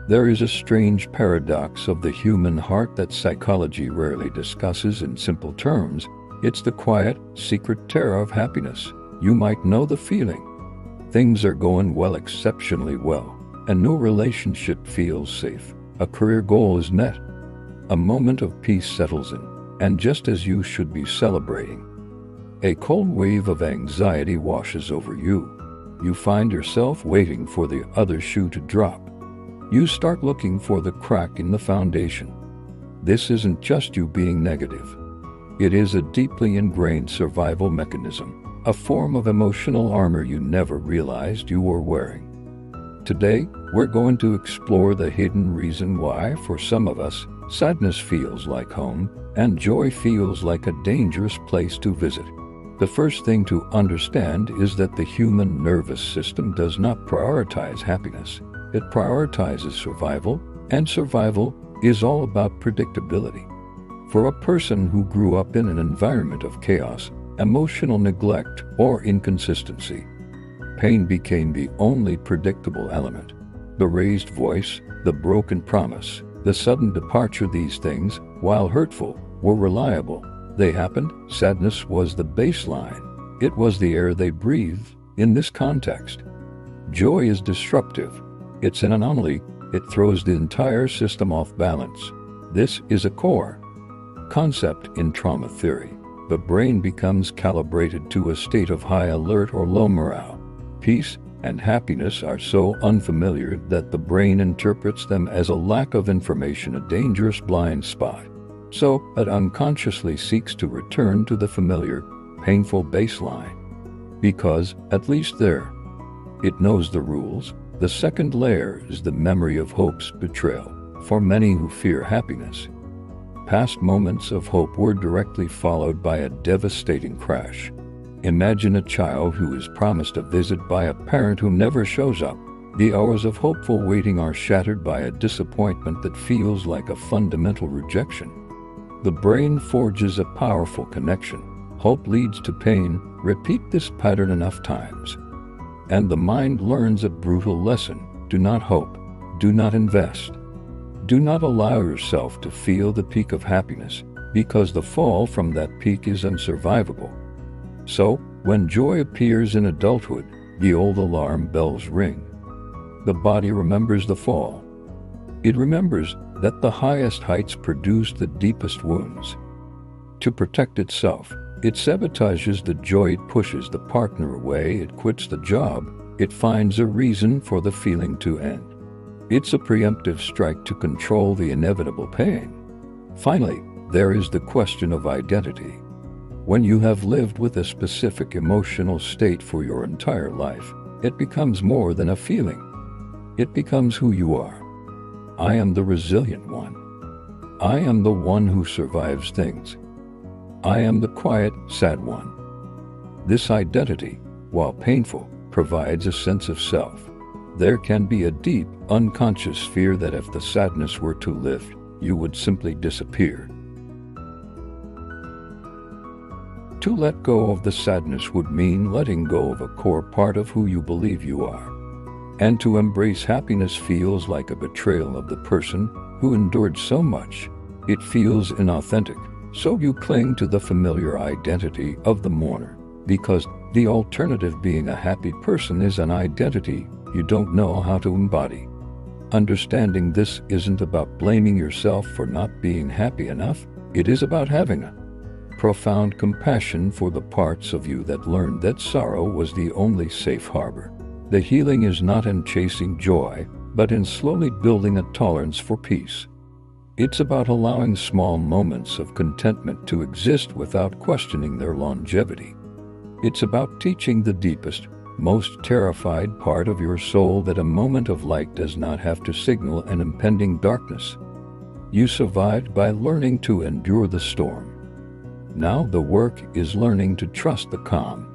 There is a strange paradox of the human heart that psychology rarely discusses in simple terms. It's the quiet, secret terror of happiness. You might know the feeling. Things are going well, exceptionally well. A new relationship feels safe. A career goal is met. A moment of peace settles in. And just as you should be celebrating, a cold wave of anxiety washes over you. You find yourself waiting for the other shoe to drop. You start looking for the crack in the foundation. This isn't just you being negative. It is a deeply ingrained survival mechanism, a form of emotional armor you never realized you were wearing. Today, we're going to explore the hidden reason why, for some of us, sadness feels like home and joy feels like a dangerous place to visit. The first thing to understand is that the human nervous system does not prioritize happiness. It prioritizes survival, and survival is all about predictability. For a person who grew up in an environment of chaos, emotional neglect, or inconsistency, pain became the only predictable element. The raised voice, the broken promise, the sudden departure, these things, while hurtful, were reliable. They happened. Sadness was the baseline. It was the air they breathed. In this context, joy is disruptive. It's an anomaly. It throws the entire system off balance. This is a core concept in trauma theory. The brain becomes calibrated to a state of high alert or low morale. Peace and happiness are so unfamiliar that the brain interprets them as a lack of information, a dangerous blind spot. So it unconsciously seeks to return to the familiar, painful baseline. Because, at least there, it knows the rules. The second layer is the memory of hope's betrayal. For many who fear happiness, past moments of hope were directly followed by a devastating crash. Imagine a child who is promised a visit by a parent who never shows up. The hours of hopeful waiting are shattered by a disappointment that feels like a fundamental rejection. The brain forges a powerful connection. Hope leads to pain. Repeat this pattern enough times, and the mind learns a brutal lesson. Do not hope. Do not invest. Do not allow yourself to feel the peak of happiness, because the fall from that peak is unsurvivable. So, when joy appears in adulthood, the old alarm bells ring. The body remembers the fall. It remembers that the highest heights produce the deepest wounds. To protect itself, it sabotages the joy. It pushes the partner away. It quits the job. It finds a reason for the feeling to end. It's a preemptive strike to control the inevitable pain. Finally, there is the question of identity. When you have lived with a specific emotional state for your entire life, it becomes more than a feeling. It becomes who you are. I am the resilient one. I am the one who survives things. I am the quiet, sad one. This identity, while painful, provides a sense of self. There can be a deep, unconscious fear that if the sadness were to lift, you would simply disappear. To let go of the sadness would mean letting go of a core part of who you believe you are. And to embrace happiness feels like a betrayal of the person who endured so much. It feels inauthentic, so you cling to the familiar identity of the mourner, because the alternative, being a happy person, is an identity you don't know how to embody. Understanding this isn't about blaming yourself for not being happy enough. It is about having a profound compassion for the parts of you that learned that sorrow was the only safe harbor. The healing is not in chasing joy, but in slowly building a tolerance for peace. It's about allowing small moments of contentment to exist without questioning their longevity. It's about teaching the deepest, most terrified part of your soul that a moment of light does not have to signal an impending darkness. You survived by learning to endure the storm. Now the work is learning to trust the calm.